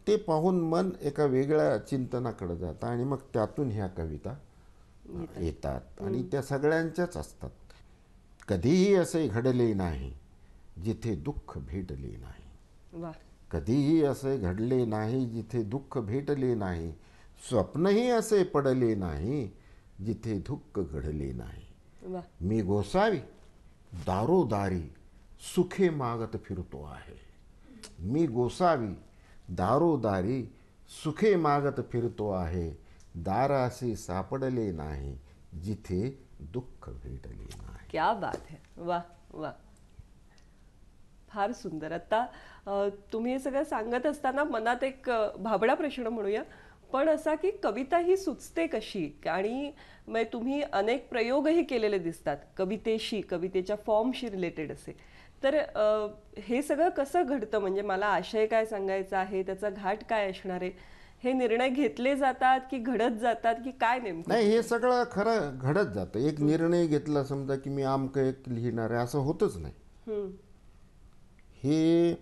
ते पाहून मन एका वेगळ्या चिंतनाकडे जातं आणि मग त्यातून ह्या कविता येतात आणि त्या सगळ्यांच्याच असतात. कधीही असे घडले नाही जिथे दुःख भेटले नाही. वा. कधीही असे घडले नाही जिथे दुःख भेटले नाही. स्वप्नही असे पडले नाही जिथे दुःख घडले नाही. वा. मी गोसावी दारोदारी सुखे मागत फिरतो आहे. मी गोसावी दारोदारी सुखे मागत फिरतो आहे. दाराशी सापडले नाही जिथे दुःख भेटले नाही. क्या बात है. वा वा. फार सुंदर. आता तुम्ही हे सगळं सांगत असताना मनात एक भाबडा प्रश्न म्हणूया, पण असा की कविता ही सुचते कशी, आणि तुम्ही अनेक प्रयोगही केलेले दिसतात कवितेशी, कवितेच्या फॉर्मशी रिलेटेड असे. तर हे सगळं कसं घडतं, म्हणजे मला आशय काय सांगायचा आहे, त्याचा घाट काय असणार आहे, हे निर्णय घेतले जातात की घडत जातात की काय नेमकं? नाही, हे सगळं खरं घडत जातं. एक निर्णय घेतला समजा की मी आमकं एक लिहिणार आहे असं होतच नाही. हे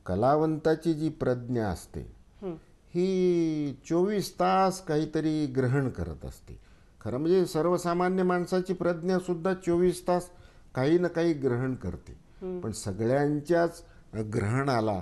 कलावंताची जी प्रज्ञा असते ही 24 तास काहीतरी ग्रहण करत असते. खरं म्हणजे सर्वसामान्य माणसाची प्रज्ञा सुद्धा 24 तास काही ना काही ग्रहण करते. पण सगळ्यांच्याच ग्रहणाला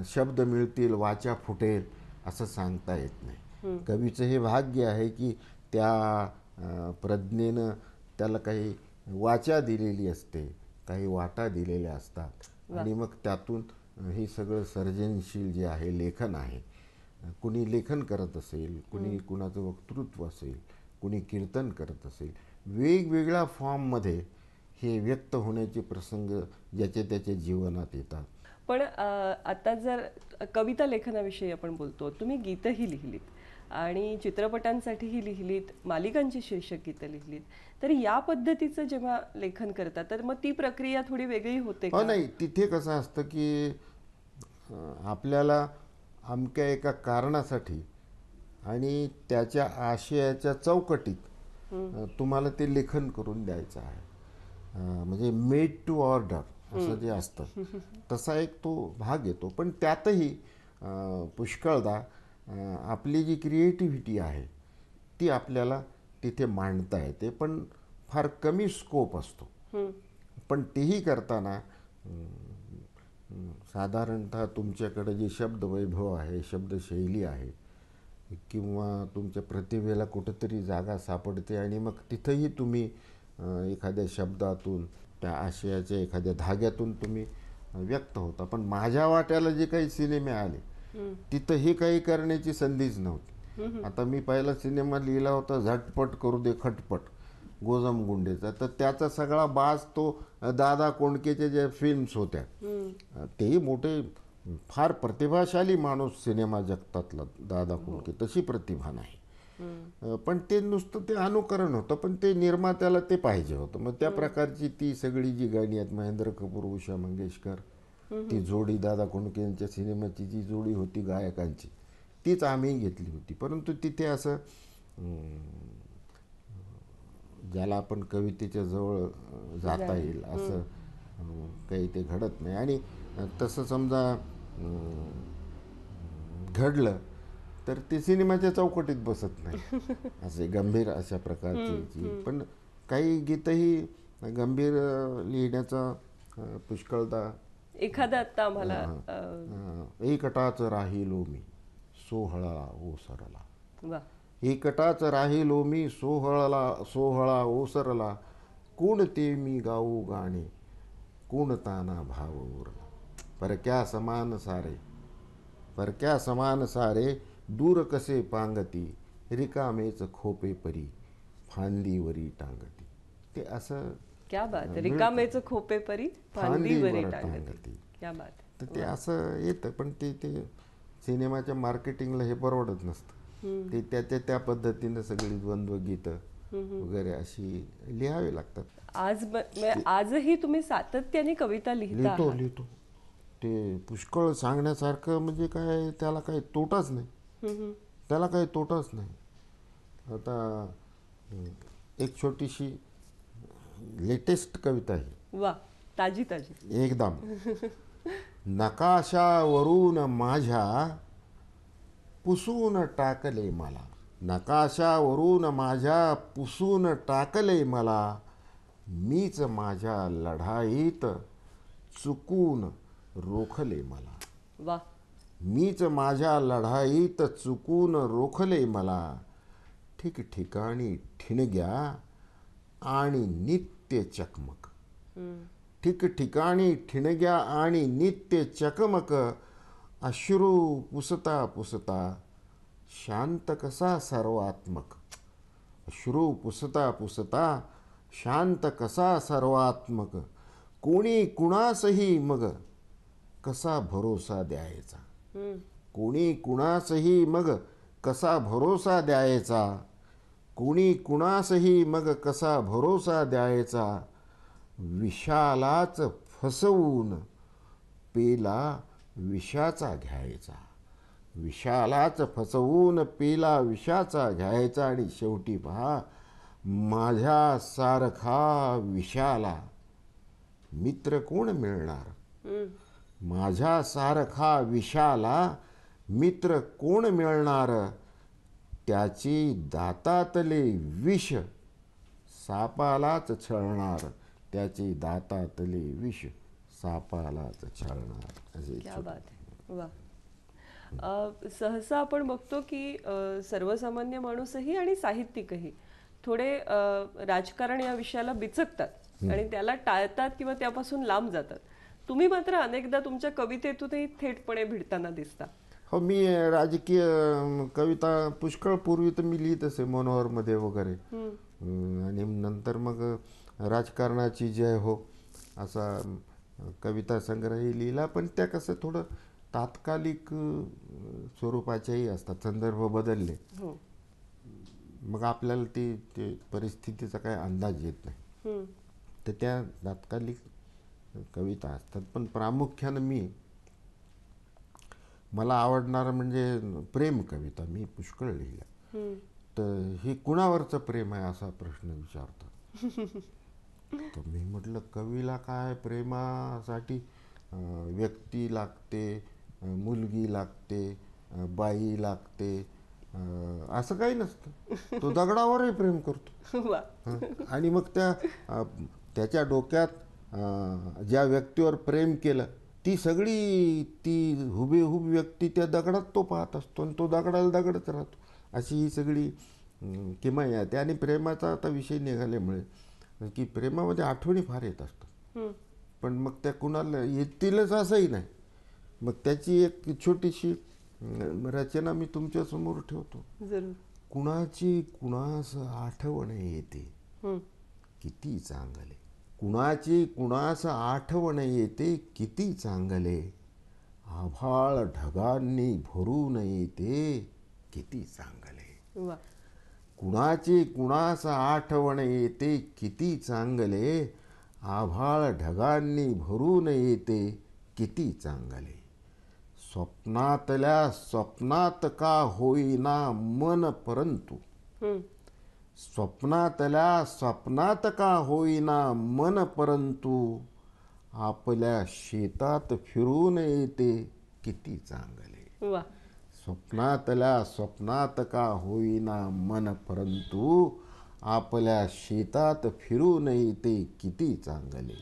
शब्द मिळतील, वाचा फुटेल असं सांगता येत नाही. कवीचं हे भाग्य आहे की त्या प्रज्ञेनं त्याला काही वाचा दिलेली असते, काही वाटा दिलेल्या असतात आणि मग त्यातून हे सगळं सर्जनशील जे आहे लेखन आहे. कुणी लेखन करत असेल, कुणी कुणाचं वक्तृत्व असेल, कुणी कीर्तन करत असेल, वेगवेगळ्या फॉर्ममध्ये हे व्यक्त होण्याचे प्रसंग ज्याचे त्याच्या जीवनात येतात. पण आता जर कविता लेखनाविषयी आपण बोलतो, तुम्ही गीतही लिहिलीत आणि चित्रपटांसाठीही लिहिलीत, मालिकांची शीर्षक गीतं लिहिलीत, तर या पद्धतीचं जेव्हा लेखन करता तर मग ती प्रक्रिया थोडी वेगळी होते का? नाही, तिथे कसं असतं की आपल्याला अमक्या एका कारणासाठी आणि त्याच्या आशयाच्या चौकटीत तुम्हाला ते लेखन करून द्यायचं आहे. म्हणजे मेड टू ऑर्डर असं जे असतं तसा एक तो भाग येतो. पण त्यातही पुष्कळदा आपली जी क्रिएटिव्हिटी आहे ती आपल्याला तिथे मांडता येते, पण फार कमी स्कोप असतो. पण तेही करताना साधारणतः तुमच्याकडे जे शब्दवैभव आहे, शब्दशैली आहे किंवा तुमच्या प्रतिभेला कुठंतरी जागा सापडते आणि मग तिथंही तुम्ही एखाद्या शब्दातून त्या आशयाच्या एखाद्या धाग्यातून तुम्ही व्यक्त होता. पण माझ्या वाट्याला जे काही सिनेमे आले तिथं हे काही करण्याची संधीच नव्हती. आता मी पहिला सिनेमा लिहिला होता झटपट करू दे खटपट गोजम गुंडेचा, तर त्याचा सगळा बाज तो दादा कोंडकेच्या ज्या फिल्म्स होत्या, तेही मोठे फार प्रतिभाशाली माणूस सिनेमा जगतातला दादा कोंडके, तशी प्रतिभा नाही. पण ते नुसतं ते अनुकरण होतं, पण ते निर्मात्याला ते पाहिजे होतं. मग त्या प्रकारची ती सगळी जी गाणी आहेत, महेंद्र कपूर, उषा मंगेशकर, ती जोडी दादा कोंडके यांच्या सिनेमाची जी जोडी होती गायकांची, तीच आम्ही घेतली होती. परंतु तिथे असं ज्याला आपण कवितेच्या जवळ जाता येईल असं काही ते घडत नाही. आणि तसं समजा घडलं तर ते सिनेमाच्या चौकटीत बसत नाही. असे गंभीर अशा प्रकारची पण काही गीतही गंभीर लिहिण्याचा पुष्कळदा. एखादा आता आम्हाला एकटाच राहिलो मी सोहळा ओसरला, वा, एकटाच राहिलो मी सोहळा ओसरला, कोण ते मी गाऊ गाणे कोण ताना भाव उरला, परक्या समान सारे दूर कसे पांगती, रिकामेच खोपे परी फांदीवरी टांगती. ते असं क्या बात, रिकामेच खोपे परी फांदीवरी टांगती, क्या बात. तर ते असं येतं. पण ते सिनेमाच्या मार्केटिंगला हे परवडत नसतं. ते त्याच्या त्या पद्धतीनं सगळी द्वंद्व गीतं वगैरे अशी लिहावी लागतात. आजही तुम्ही सातत्याने कविता लिहिता? लिहितो. ते पुष्कळ सांगण्यासारखं म्हणजे काय, त्याला काही तोटाच नाही. आता एक छोटीशी लेटेस्ट कविता आहे. वा, ताजी ताजी एकदम. नकाशावरून माझ्या पुसून टाकले मला, नकाशावरून माझ्या पुसून टाकले मला, मीच माझ्या लढाईत चुकून रोखले मला. वा, मीच माझ्या लढाईत चुकून रोखले मला, ठिकठिकाणी ठिणग्या आणि नित्य चकमक, ठिकठिकाणी ठिणग्या आणि नित्य चकमक, अश्रू पुसता पुसता शांत कसा सर्वात्मक, अश्रू पुसता पुसता शांत कसा सर्वात्मक, कोणी कुणासही मग कसा भरोसा द्यायचा, कोणी कुणासही मग कसा भरोसा द्यायचा, कोणी कुणासही मग कसा भरोसा द्यायचा, विषालाच फसवून पेला विषाचा घ्यायचा, विषालाच फसवून पेला विषाचा घ्यायचा. आणि शेवटी पहा, माझ्यासारखा विषाला मित्र कोण मिळणार, माझ्यासारखा विषाला मित्र कोण मिळणार, त्याची दातातले विष सापालाच छळणार, त्याचे दातातले विष सापालाच छळणार. क्या बात आहे. वा. सहसा आपण बघतो की सर्वसामान्य माणूसही आणि साहित्यिकही थोडे राजकारण या विषयाला बिचकतात आणि त्याला टाळतात किंवा त्यापासून लांब जातात. तुम्ही मात्र अनेकदा तुमच्या कवितेतूनही थेटपणे भिडताना दिसता. हो, मी राजकीय कविता पुष्कळ पूर्वी तर मी लिहित असे मनोहरमध्ये वगैरे. आणि नंतर मग राजकारणाची जय हो असा कविता संग्रहही लिहिला, पण त्या कसं थोडं तात्कालिक स्वरूपाच्याही असतात, संदर्भ बदलले हो. मग आपल्याला ते परिस्थितीचा काही अंदाज येत नाही, तर त्या तात्कालिक कविता असतात. पण प्रामुख्यानं मला आवडणार म्हणजे प्रेम कविता मी पुष्कळ लिहिल्या. तर हे कुणावरचं प्रेम आहे असा प्रश्न विचारतात. तर मी म्हटलं कवीला काय प्रेमासाठी व्यक्ती लागते, मुलगी लागते, बाई लागते, असं काही नसतं. तो दगडावरही प्रेम करतो. वा. आणि मग त्याच्या डोक्यात ज्या व्यक्तीवर प्रेम केलं ती हुबेहूब व्यक्ती त्या दगडात तो पाहत असतो आणि तो दगडाला दगडच राहतो. अशी ही सगळी किमया आहे. आणि प्रेमाचा आता विषय निघाल्यामुळे की प्रेमामध्ये आठवणी फार येत असतात, पण मग त्या कुणाला येतीलच असंही नाही. मग त्याची एक छोटीशी रचना मी तुमच्यासमोर ठेवतो. जरूर. कुणाची कुणास आठवण येते किती चांगले, कुणाची कुणास आठवण येते किती चांगले, आभाळ ढगांनी भरून येते किती चांगले. वा. कुणाची कुणास आठवण येते किती चांगले, आभाळ ढगांनी भरून येते किती चांगले, स्वप्नातल्या स्वप्नात का होईना मन परंतु, स्वप्नातल्या स्वप्नात का होईना मन परंतु, आपल्या शेतात फिरून येते किती चांगले. वा. स्वप्नातल्या स्वप्नात का होईना मन परंतु, आपल्या शेतात फिरून येते किती चांगले,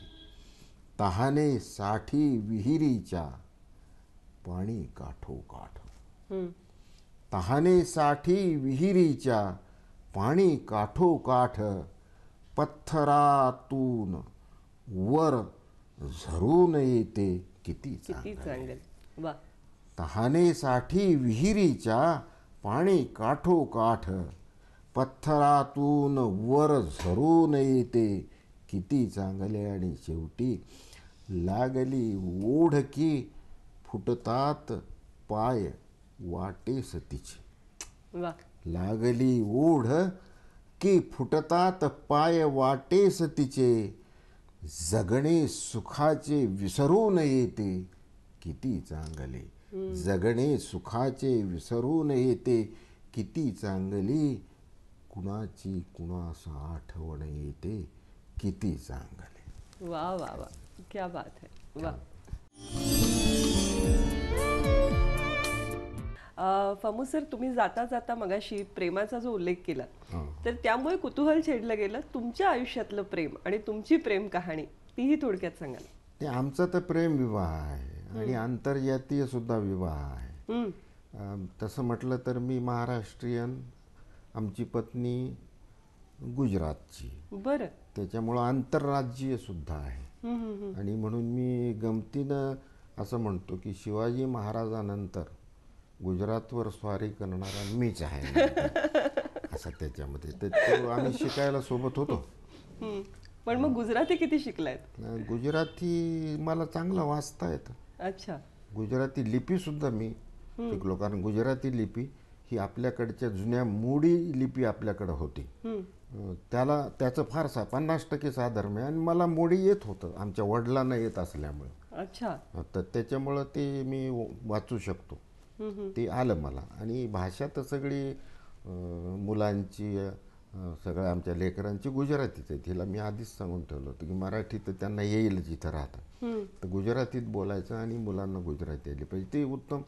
तहाने साठी विहिरीच्या पाणी काठोकाठ, तहानेसाठी विहिरीच्या पाणी काठोकाठ, पत्थरातून वर झरून येते किती चांगले. वा. तहानेसाठी विहिरीच्या पाणी काठोकाठ, पत्थरातून वर झरून येते किती चांगले. आणि शेवटी लागली ओढ की फुटतात पाय वाटेस तिचे, वा. लागली ओढ की फुटतात पाय वाटेस तिचे, जगणे सुखाचे विसरून येते किती चांगले, जगणे सुखाचे विसरून येते किती चांगली, कुणाची कुणास आठवण येते किती चांगले. वा वा वा, क्या बात है. वा. फमू सर, तुम्ही जाता जाता मगाशी प्रेमाचा जो उल्लेख केला, तर त्यामुळे कुतूहल छेडलं गेलं तुमच्या आयुष्यातलं प्रेम आणि तुमची प्रेम कहाणी, तीही थोडक्यात सांगाल. ते आमचा तर प्रेम विवाह आहे आणि आंतरजातीय सुद्धा विवाह आहे. तसं म्हटलं तर मी महाराष्ट्रीयन, आमची पत्नी गुजरातची. बरं. त्याच्यामुळं आंतरराज्यीय सुद्धा आहे. आणि म्हणून मी गमतीनं असं म्हणतो की शिवाजी महाराजानंतर गुजरातवर स्वारी करणारा मीच आहे असं त्याच्यामध्ये. तर आम्ही शिकायला सोबत होतो. पण मग गुजराती किती शिकलायत? गुजराती मला चांगलं वाचता येतं. अच्छा. गुजराती लिपी सुद्धा मी शिकलो, कारण गुजराती लिपी ही आपल्याकडच्या जुन्या मोडी लिपी आपल्याकडं होती. त्याचं फार 50% साधर्म्य, आणि मला मोडी येत होतं आमच्या वडिलांना येत असल्यामुळं. अच्छा. तर त्याच्यामुळं ते मी वाचू शकतो, ते आलं मला. आणि भाषा तर सगळी मुलांची, सगळ्या आमच्या लेकरांची गुजरातीच आहे. तिला मी आधीच सांगून ठेवलं होतं की मराठी तर त्यांना येईल जिथं राहतं, तर गुजरातीत बोलायचं आणि मुलांना गुजराती आली पाहिजे. ते उत्तम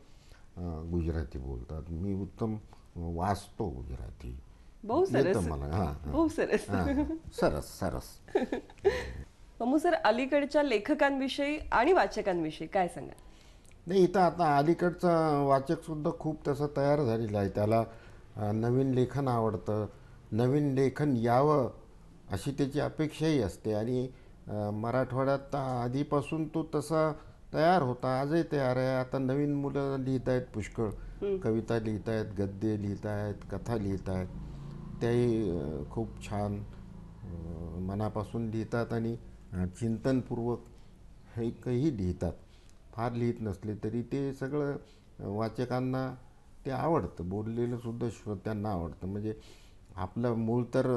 गुजराती बोलतात, मी उत्तम वाचतो गुजराती. बहु सरस. मला बहु सरस. सरस सरस. फमू सर, अलीकडच्या लेखकांविषयी आणि वाचकांविषयी काय सांगा? नाही, इथं आता अलीकडचा वाचक सुद्धा खूप तसा तयार झालेला आहे. त्याला नवीन लेखन आवडतं, नवीन लेखन यावं अशी त्याची अपेक्षाही असते. आणि मराठवाड्यात आधीपासून तो तसा तयार होता, आजही तयार आहे. आता नवीन मुलं लिहित आहेत पुष्कळ, कविता लिहित आहेत, गद्य लिहित आहेत, कथा लिहित आहेत. त्याही खूप छान मनापासून लिहितात आणि चिंतनपूर्वक हे काही लिहितात. फार लिहित नसले तरी ते सगळं वाचकांना ते आवडतं, बोललेलं सुद्धा श्रोत्यांना आवडतं. म्हणजे आपलं मूळ तर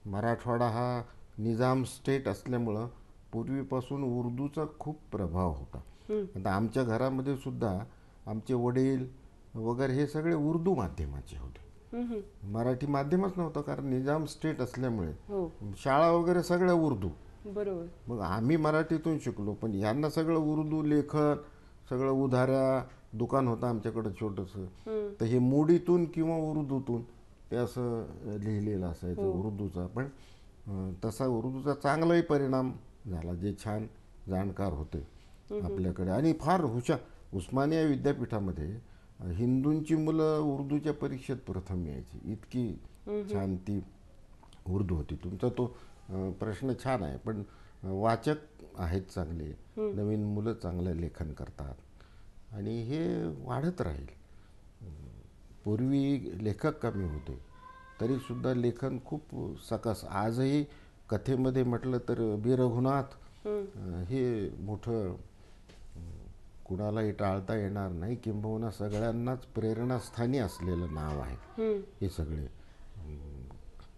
मराठवाडा हा निजाम स्टेट असल्यामुळं पूर्वीपासून उर्दूचा खूप प्रभाव होता. आता आमच्या घरामध्ये सुद्धा आमचे वडील वगैरे हे सगळे उर्दू माध्यमाचे होते, मराठी माध्यमच नव्हतं, कारण निजाम स्टेट असल्यामुळे शाळा वगैरे सगळ्या उर्दू. बरोबर. मग आम्ही मराठीतून शिकलो, पण यांना सगळं उर्दू लेखन, सगळं उधाऱ्या दुकान होतं आमच्याकडं छोटंसं, तर हे मोडीतून किंवा उर्दूतून ते असं लिहिलेलं असायचं उर्दूचा. पण तसा उर्दूचा चांगलाही परिणाम झाला, जे छान जाणकार होते आपल्याकडे आणि फार हुशार. उस्मानिया विद्यापीठामध्ये हिंदूंची मुलं उर्दूच्या परीक्षेत प्रथम यायची, इतकी छान ती उर्दू होती. तुमचा तो प्रश्न छान आहे, पण वाचक आहेत चांगले, नवीन मुलं चांगलं लेखन करतात आणि हे वाढत राहील. पूर्वी लेखक कमी होते तरीसुद्धा लेखन खूप सकस. आजही कथेमध्ये म्हटलं तर बी रघुनाथ हे मोठं कुणालाही टाळता येणार नाही, किंबहुना सगळ्यांनाच प्रेरणास्थानी असलेलं नाव आहे. हे सगळे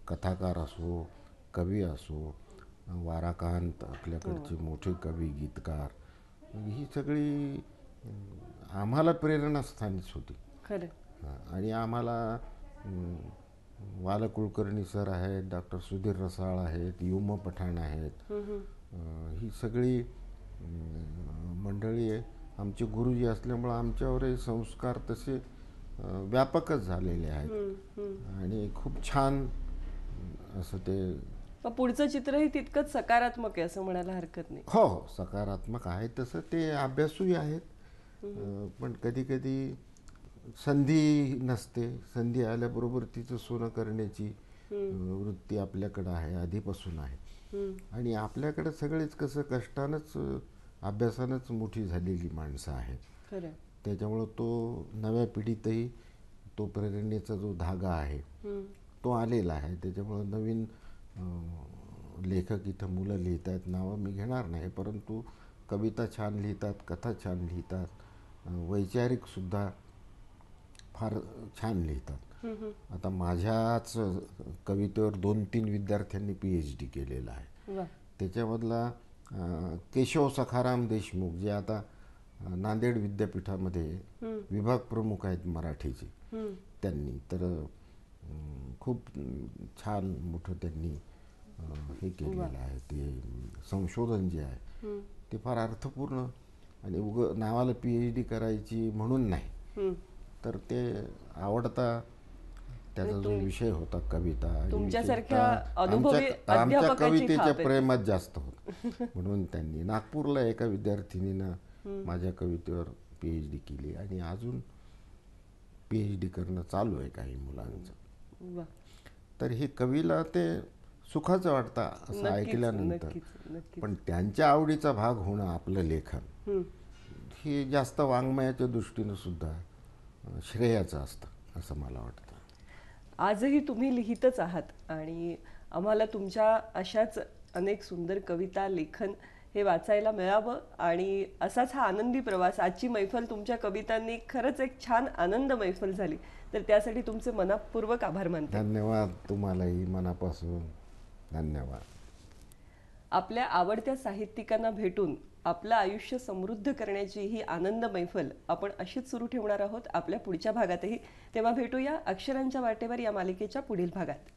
कथाकार असो, कवी असो, वाराकांत आपल्याकडचे मोठे कवी, गीतकार, ही सगळी आम्हाला प्रेरणास्थानीच होती. आणि आम्हाला वाल कुलकर्णी सर आहेत, डॉक्टर सुधीर रसाळ आहेत, युम पठाण आहेत, ही सगळी मंडळी आमचे गुरुजी असल्यामुळं आमच्यावरही संस्कार तसे व्यापकच झालेले आहेत आणि खूप छान असं ते. पुढचं चित्रही तितकंच सकारात्मक आहे असं म्हणायला हरकत नाही. हो हो, सकारात्मक आहे. तसं ते अभ्यासूही आहेत, पण कधी कधी संधी नसते. संधी आल्याबरोबर तिचं सोनं करण्याची वृत्ती आपल्याकडं आहे, आधीपासून आहे. आणि आपल्याकडे सगळेच कसं कष्टानंच अभ्यासानंच मोठी झालेली माणसं आहेत. त्याच्यामुळं तो नव्या पिढीतही तो प्रेरणेचा जो धागा आहे तो आलेला आहे. त्याच्यामुळं नवीन लेखक इथं मुलं लिहित आहेत, नावं मी घेणार नाही, परंतु कविता छान लिहितात, कथा छान लिहितात, वैचारिकसुद्धा फार छान लिहितात. आता माझ्याच कवितेवर 2-3 विद्यार्थ्यांनी PhD केलेलं आहे. त्याच्यामधला केशव सखाराम देशमुख, जे आता नांदेड विद्यापीठामध्ये विभाग प्रमुख आहेत मराठीचे, त्यांनी तर खूप छान मोठं त्यांनी हे केलेलं आहे. ते संशोधन जे आहे ते फार अर्थपूर्ण आणि नावाला PhD करायची म्हणून नाही, तर ते आवडता त्याचा जो विषय होता कविता, आमच्या कवितेच्या प्रेमात जास्त होत म्हणून त्यांनी नागपूरला एका विद्यार्थिनीनं माझ्या कवितेवर PhD केली आणि अजून PhD करणं चालू आहे काही मुलांचं. तर हे कवीला ते सुखाचं वाटतं असं ऐकल्यानंतर. पण त्यांच्या आवडीचा भाग होणं आपलं लेखन हे जास्त वाङ्मयाच्या दृष्टीनं सुद्धा श्रेयाचं असतं असं मला वाटतं. आजही तुम्ही लिहितच आहात आणि आम्हाला तुमच्या अशाच अनेक सुंदर कविता, लेखन हे वाचायला मिळावं आणि असाच हा आनंदी प्रवास. आजची मैफल तुमच्या कवितांनी खरंच एक छान आनंद मैफल झाली, तर त्यासाठी तुमचे मनपूर्वक आभार मानते. धन्यवाद. तुम्हालाही मनापासून धन्यवाद. आपल्या आवडत्या साहित्यिकांना भेटून आपलं आयुष्य समृद्ध करण्याची ही आनंद मैफल आपण अशीच सुरू ठेवणार आहोत आपल्या पुढच्या भागातही. तेव्हा भेटूया अक्षरांच्या वाटेवर या मालिकेच्या पुढील भागात.